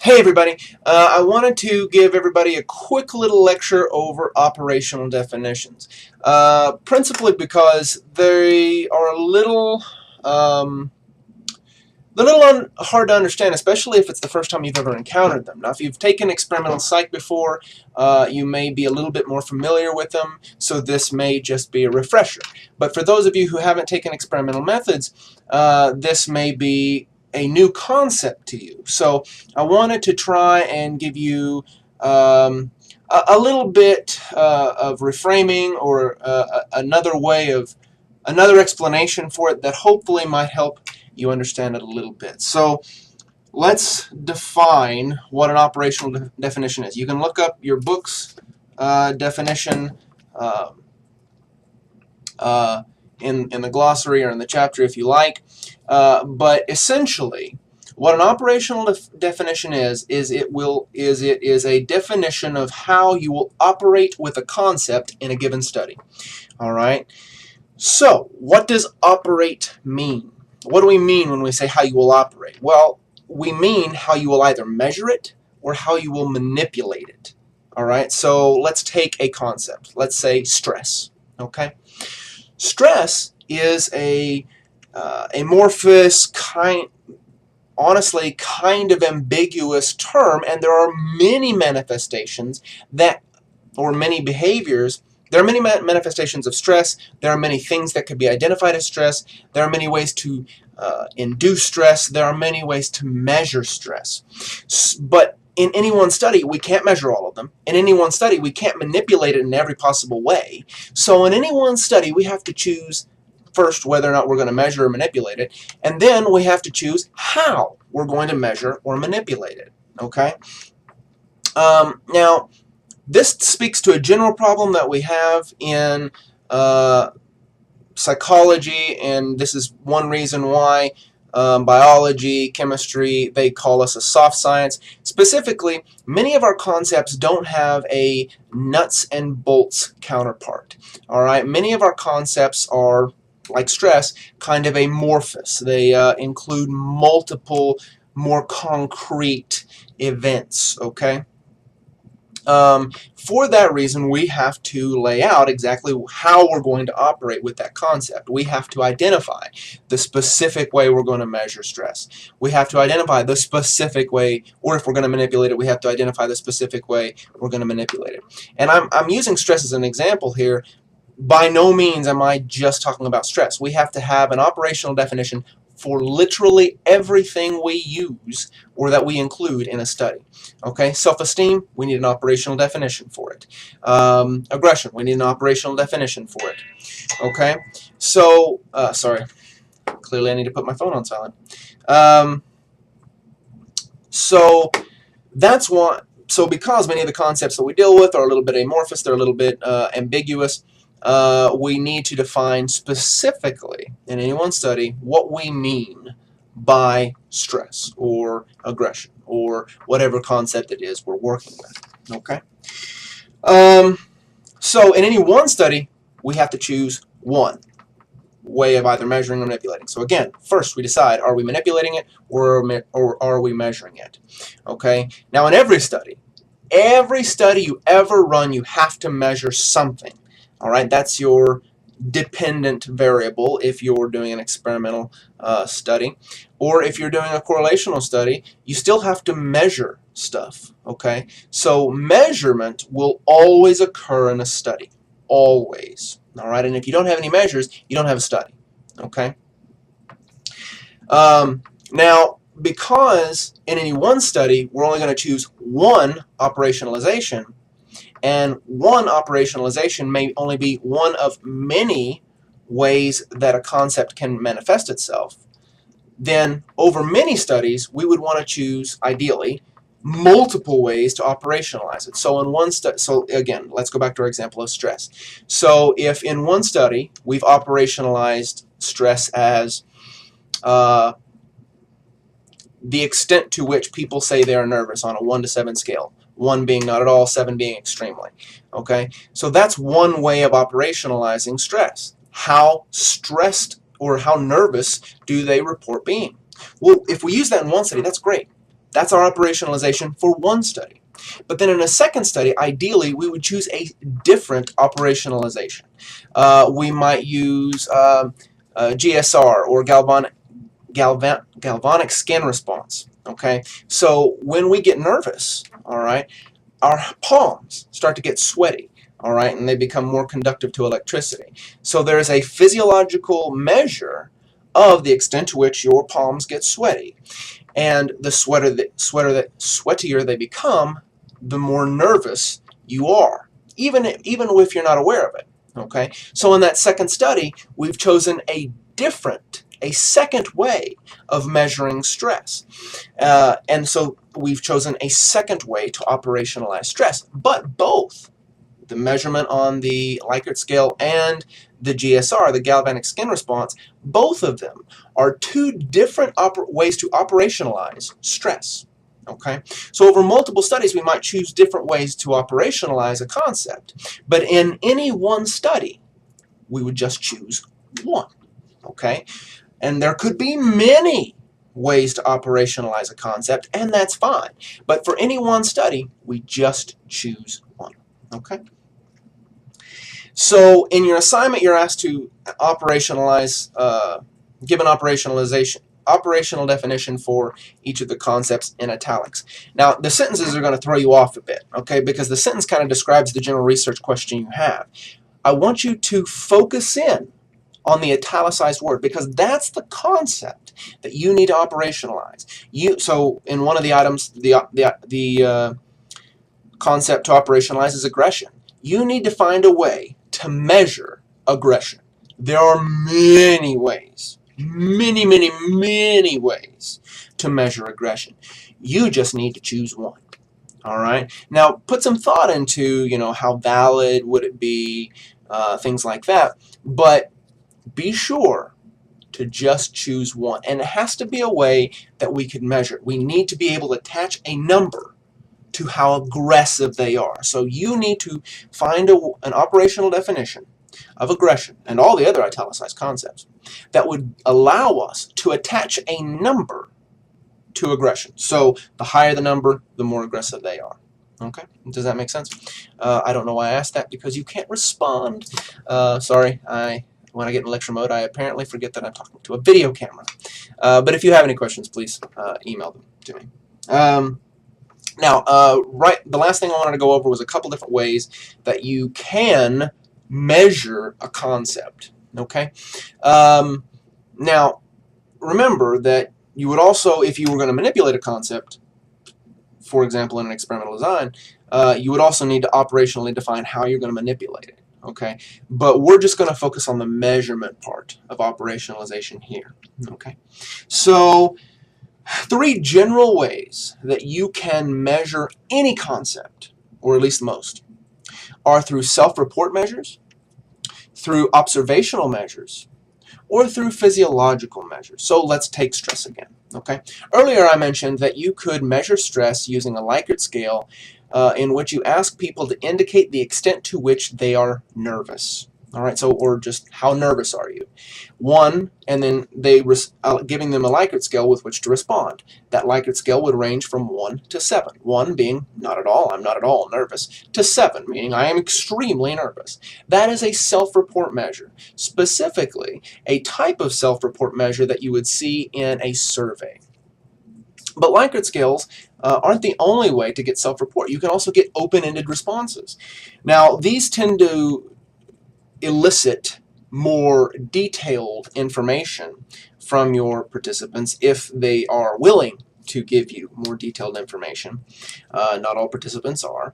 Hey everybody, I wanted to give everybody a quick little lecture over operational definitions, principally because they are um, hard to understand, especially if it's the first time you've ever encountered them. Now, if you've taken experimental psych before, you may be a little bit more familiar with them, so this may just be a refresher. But for those of you who haven't taken experimental methods, this may be a new concept to you. So I wanted to try and give you a little bit of reframing or another explanation for it that hopefully might help you understand it a little bit. So let's define what an operational definition is. You can look up your book's definition uh, in the glossary or in the chapter if you like, but essentially what an operational definition is it is a definition of how you will operate with a concept in a given study. All right. So what does operate mean? What do we mean when we say how you will operate? Well, we mean how you will either measure it or how you will manipulate it. All right, so let's take a concept. Let's say stress. Okay, stress is a amorphous honestly kind of ambiguous term, and there are many manifestations or many behaviors. There are many manifestations of stress. There are many things that could be identified as stress. There are many ways to induce stress. There are many ways to measure stress. But in any one study, we can't measure all of them. In any one study, we can't manipulate it in every possible way. So in any one study, we have to choose first whether or not we're going to measure or manipulate it, and then we have to choose how we're going to measure or manipulate it. Okay? Now, this speaks to a general problem that we have in psychology, and this is one reason why biology, chemistry, they call us a soft science. Specifically, many of our concepts don't have a nuts and bolts counterpart. All right, many of our concepts are, like stress, kind of amorphous. They include multiple, more concrete events. Okay. For that reason, we have to lay out exactly how we're going to operate with that concept. We have to identify the specific way we're going to measure stress. We have to identify the specific way, or if we're going to manipulate it, we have to identify the specific way we're going to manipulate it. And I'm using stress as an example here. By no means am I just talking about stress. We have to have an operational definition for literally everything we use or that we include in a study. Okay, self-esteem, we need an operational definition for it. Aggression, we need an operational definition for it. Okay, so, sorry, clearly I need to put my phone on silent. So that's what, so because many of the concepts that we deal with are a little bit amorphous, they're a little bit ambiguous, we need to define specifically in any one study what we mean by stress or aggression or whatever concept it is we're working with. Okay. So in any one study, we have to choose one way of either measuring or manipulating. So again, first we decide, are we manipulating it or are we measuring it? Okay. Now in every study you ever run, you have to measure something. All right, that's your dependent variable if you're doing an experimental study. Or if you're doing a correlational study, you still have to measure stuff. Okay, so measurement will always occur in a study. Always. All right, and if you don't have any measures, you don't have a study. Okay. Now, because in any one study, we're only going to choose one operationalization, and one operationalization may only be one of many ways that a concept can manifest itself, then over many studies, we would want to choose, ideally, multiple ways to operationalize it. So in one study, so again, let's go back to our example of stress. So if in one study, we've operationalized stress as the extent to which people say they are nervous on a 1 to 7 scale. 1 being not at all, 7 being extremely. Okay, so that's one way of operationalizing stress. How stressed or how nervous do they report being? Well, if we use that in one study, that's great. That's our operationalization for one study. But then in a second study, ideally, we would choose a different operationalization. We might use GSR, or galvanic skin response. Okay, so when we get nervous, all right, our palms start to get sweaty, all right, and they become more conductive to electricity. So there is a physiological measure of the extent to which your palms get sweaty, and the sweatier they become, the more nervous you are, even if you're not aware of it. Okay, so in that second study, we've chosen a second way of measuring stress, and so we've chosen a second way to operationalize stress. But both the measurement on the Likert scale and the GSR, the galvanic skin response, both of them are two different ways to operationalize stress. Okay, so over multiple studies, we might choose different ways to operationalize a concept, but in any one study, we would just choose one. Okay, and there could be many ways to operationalize a concept, and that's fine. But for any one study, we just choose one. Okay? So in your assignment, you're asked to operationalize, give an operational definition for each of the concepts in italics. Now, the sentences are going to throw you off a bit, okay, because the sentence kind of describes the general research question you have. I want you to focus in on the italicized word, because that's the concept that you need to operationalize. So in one of the items, the concept to operationalize is aggression. You need to find a way to measure aggression. There are many ways, many ways to measure aggression. You just need to choose one. All right. Now, put some thought into, how valid would it be, things like that. But be sure to just choose one, and it has to be a way that we can measure. We need to be able to attach a number to how aggressive they are. So you need to find an operational definition of aggression and all the other italicized concepts that would allow us to attach a number to aggression. So the higher the number, the more aggressive they are. Okay, does that make sense? I don't know why I asked that, because you can't respond. Sorry, when I get in lecture mode, I apparently forget that I'm talking to a video camera. But if you have any questions, please email them to me. Now, the last thing I wanted to go over was a couple different ways that you can measure a concept. Okay? Now, remember that you would also, if you were going to manipulate a concept, for example, in an experimental design, you would also need to operationally define how you're going to manipulate it. Okay, but we're just going to focus on the measurement part of operationalization here. Okay, so 3 general ways that you can measure any concept, or at least most, are through self-report measures, through observational measures, or through physiological measures. So let's take stress again. Okay, earlier I mentioned that you could measure stress using a Likert scale, in which you ask people to indicate the extent to which they are nervous. All right, so, or just how nervous are you? 1, and then giving them a Likert scale with which to respond. That Likert scale would range from 1 to 7. 1 being not at all, I'm not at all nervous, to 7 meaning I am extremely nervous. That is a self-report measure, specifically a type of self-report measure that you would see in a survey. But Likert scales aren't the only way to get self-report. You can also get open-ended responses. Now, these tend to elicit more detailed information from your participants if they are willing to give you more detailed information. Not all participants are.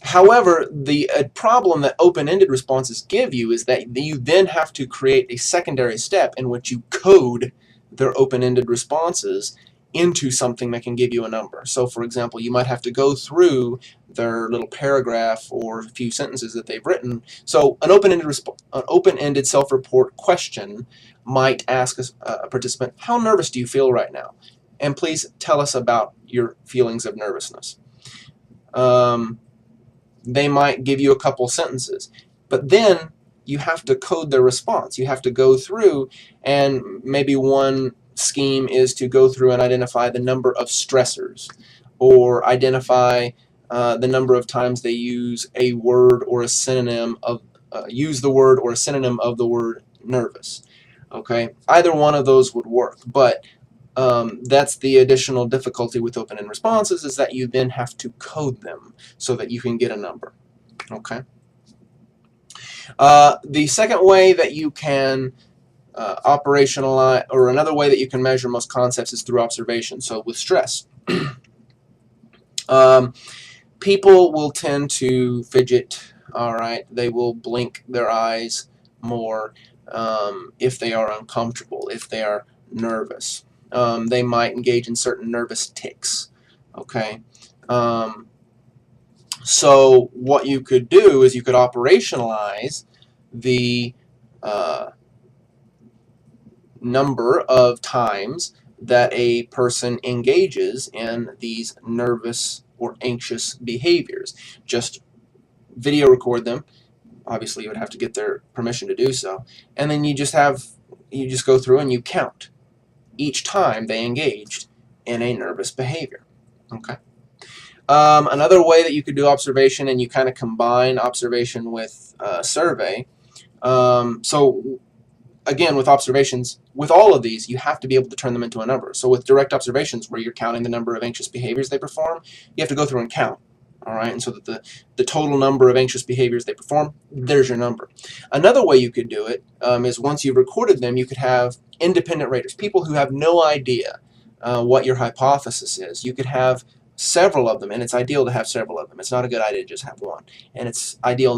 However, the problem that open-ended responses give you is that you then have to create a secondary step in which you code their open-ended responses into something that can give you a number. So, for example, you might have to go through their little paragraph or a few sentences that they've written. So an open-ended self-report question might ask a participant, how nervous do you feel right now? And please tell us about your feelings of nervousness. They might give you a couple sentences, but then you have to code their response. You have to go through, and maybe one scheme is to go through and identify the number of stressors, or identify the number of times they use a word or a synonym of use the word or a synonym of the word nervous. Okay, either one of those would work, but that's the additional difficulty with open-end responses, is that you then have to code them so that you can get a number. Okay. The second way that you can operationalize, or another way that you can measure most concepts, is through observation. So with stress, people will tend to fidget. All right, they will blink their eyes more if they are uncomfortable, if they are nervous. They might engage in certain nervous tics. Okay. So what you could do is you could operationalize the number of times that a person engages in these nervous or anxious behaviors. Just video record them. Obviously, you would have to get their permission to do so. And then you just go through and you count each time they engaged in a nervous behavior. Okay. Another way that you could do observation, and you kind of combine observation with survey. So again, with observations, with all of these, you have to be able to turn them into a number. So with direct observations, where you're counting the number of anxious behaviors they perform, you have to go through and count. All right, and so that the total number of anxious behaviors they perform, there's your number. Another way you could do it is, once you've recorded them, you could have independent raters, people who have no idea what your hypothesis is. You could have several of them, and it's ideal to have several of them. It's not a good idea to just have one, and it's ideal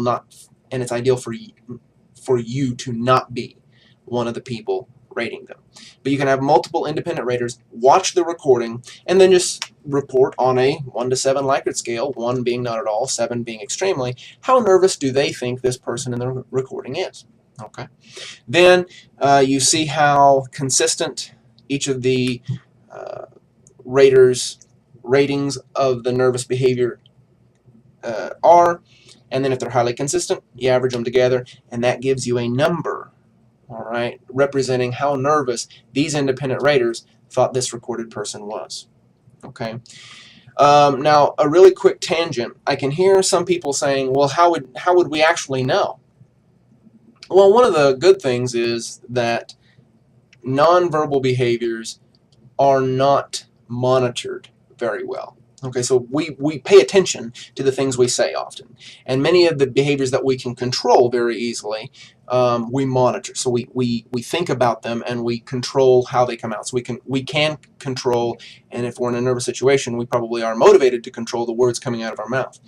for you to not be one of the people rating them. But you can have multiple independent raters watch the recording and then just report on a 1 to 7 Likert scale, 1 being not at all, 7 being extremely, how nervous do they think this person in the recording is. Okay. Then you see how consistent each of the raters' ratings of the nervous behavior are, and then if they're highly consistent, you average them together, and that gives you a number, all right, representing how nervous these independent raters thought this recorded person was. Okay. Now, a really quick tangent. I can hear some people saying, well, how would we actually know? Well, one of the good things is that nonverbal behaviors are not monitored very well. Okay, so we pay attention to the things we say often, and many of the behaviors that we can control very easily, we monitor. So we think about them and we control how they come out. So we can control, and if we're in a nervous situation, we probably are motivated to control the words coming out of our mouth.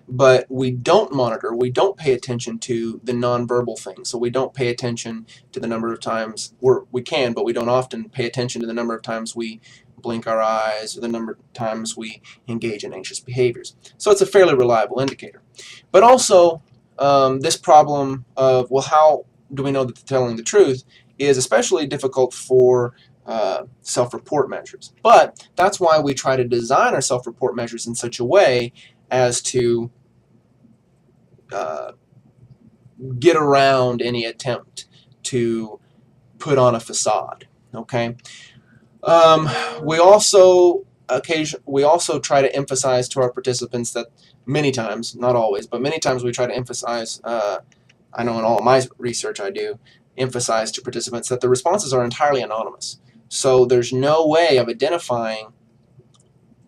But we don't monitor, we don't pay attention to the nonverbal things. So we don't pay attention to the number of times, we can, but we don't often pay attention to the number of times we blink our eyes, or the number of times we engage in anxious behaviors. So it's a fairly reliable indicator. But also, this problem of, well, how do we know that they're telling the truth, is especially difficult for self-report measures. But that's why we try to design our self-report measures in such a way as to get around any attempt to put on a facade. Okay. We also try to emphasize to our participants that many times, not always, but many times we try to emphasize, I know in all of my research I do, emphasize to participants that the responses are entirely anonymous. So there's no way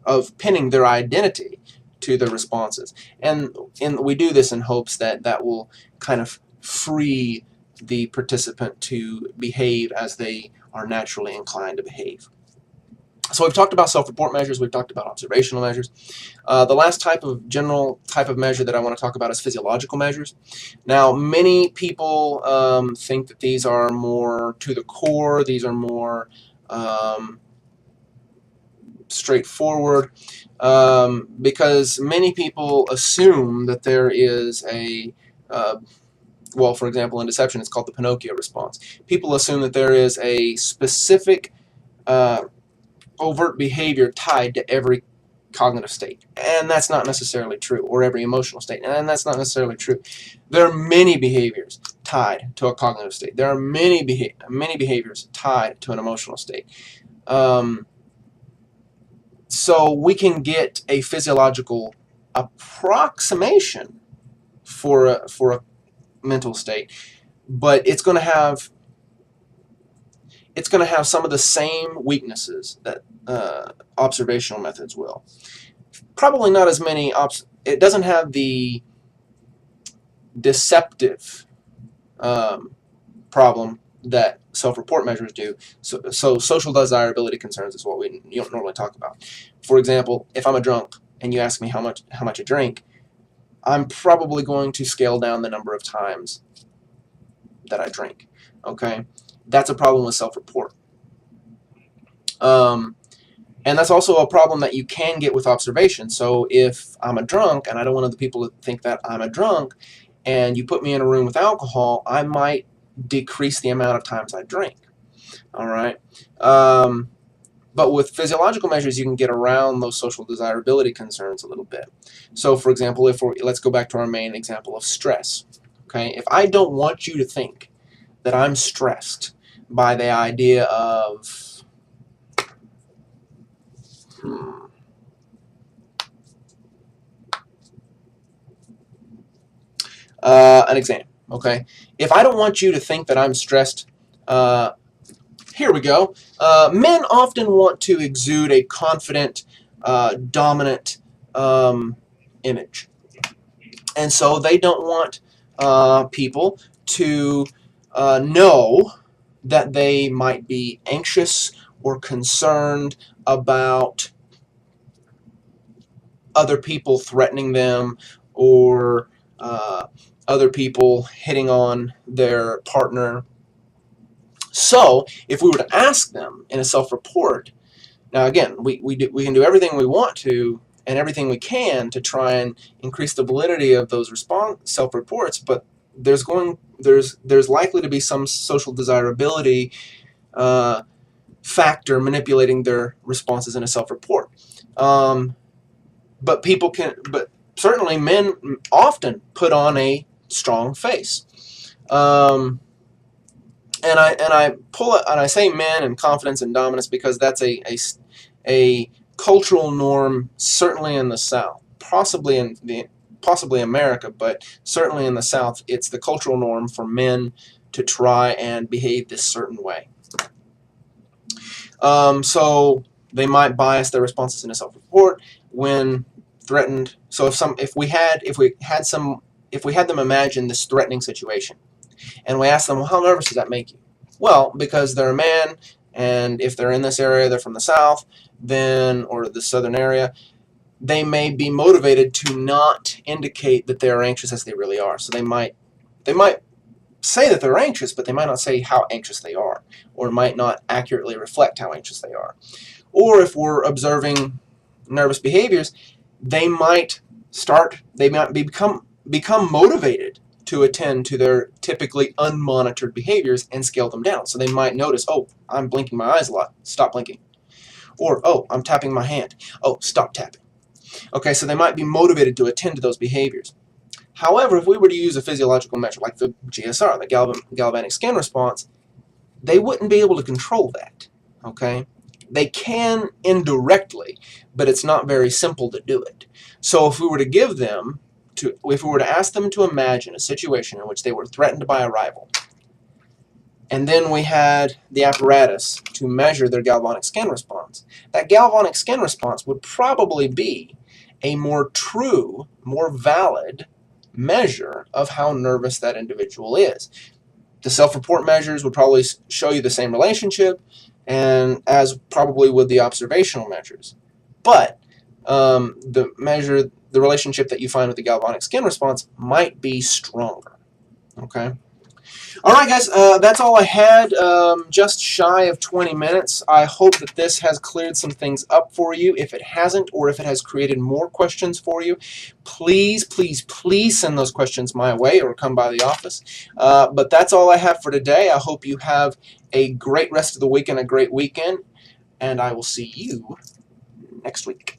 of pinning their identity to the responses. And we do this in hopes that that will kind of free the participant to behave as they are naturally inclined to behave. So we've talked about self-report measures, we've talked about observational measures. The last general type of measure that I want to talk about is physiological measures. Now, many people think that these are more to the core, these are more straightforward, because many people assume that there is a well, for example, in deception, it's called the Pinocchio response. People assume that there is a specific overt behavior tied to every cognitive state, and that's not necessarily true, or every emotional state, and that's not necessarily true. There are many behaviors tied to a cognitive state. There are many behaviors tied to an emotional state. So we can get a physiological approximation for a mental state, but it's going to have some of the same weaknesses that observational methods will. Probably not as many. It doesn't have the deceptive problem that self-report measures do. So social desirability concerns is what we don't normally talk about. For example, if I'm a drunk and you ask me how much I drink, I'm probably going to scale down the number of times that I drink. Okay, that's a problem with self-report. And that's also a problem that you can get with observation. So if I'm a drunk and I don't want other people to think that I'm a drunk, and you put me in a room with alcohol, I might decrease the amount of times I drink. All right. But with physiological measures, you can get around those social desirability concerns a little bit. So, for example, let's go back to our main example of stress. Okay, if I don't want you to think that I'm stressed by the idea of an exam. Okay, if I don't want you to think that I'm stressed, here we go. Men often want to exude a confident, dominant image, and so they don't want people to know that they might be anxious or concerned about other people threatening them, or other people hitting on their partner. So if we were to ask them in a self-report, now again, we can do everything we want to and everything we can to try and increase the validity of those self-reports, but there's likely to be some social desirability factor manipulating their responses in a self-report. But certainly men often put on a strong face. And I say men and confidence and dominance because that's a cultural norm, certainly in the South, possibly America, but certainly in the South, it's the cultural norm for men to try and behave this certain way. So they might bias their responses in a self-report when threatened. So if we had them imagine this threatening situation, and we ask them, well, how nervous does that make you? Well, because they're a man, and if they're in this area, they're from the South, or the Southern area, they may be motivated to not indicate that they're anxious as they really are. So they might say that they're anxious, but they might not say how anxious they are, or might not accurately reflect how anxious they are. Or if we're observing nervous behaviors, they might become motivated to attend to their typically unmonitored behaviors and scale them down. So they might notice, oh, I'm blinking my eyes a lot. Stop blinking. Or, oh, I'm tapping my hand. Oh, stop tapping. Okay, so they might be motivated to attend to those behaviors. However, if we were to use a physiological measure like the GSR, the galvanic skin response, they wouldn't be able to control that. Okay? They can indirectly, but it's not very simple to do it. So if we were to ask them to imagine a situation in which they were threatened by a rival, and then we had the apparatus to measure their galvanic skin response, that galvanic skin response would probably be a more true, more valid measure of how nervous that individual is. The self-report measures would probably show you the same relationship, and as probably would the observational measures. But the relationship that you find with the galvanic skin response might be stronger. Okay? All right, guys, that's all I had, just shy of 20 minutes. I hope that this has cleared some things up for you. If it hasn't, or if it has created more questions for you, please, please, please send those questions my way or come by the office. But that's all I have for today. I hope you have a great rest of the week and a great weekend, and I will see you next week.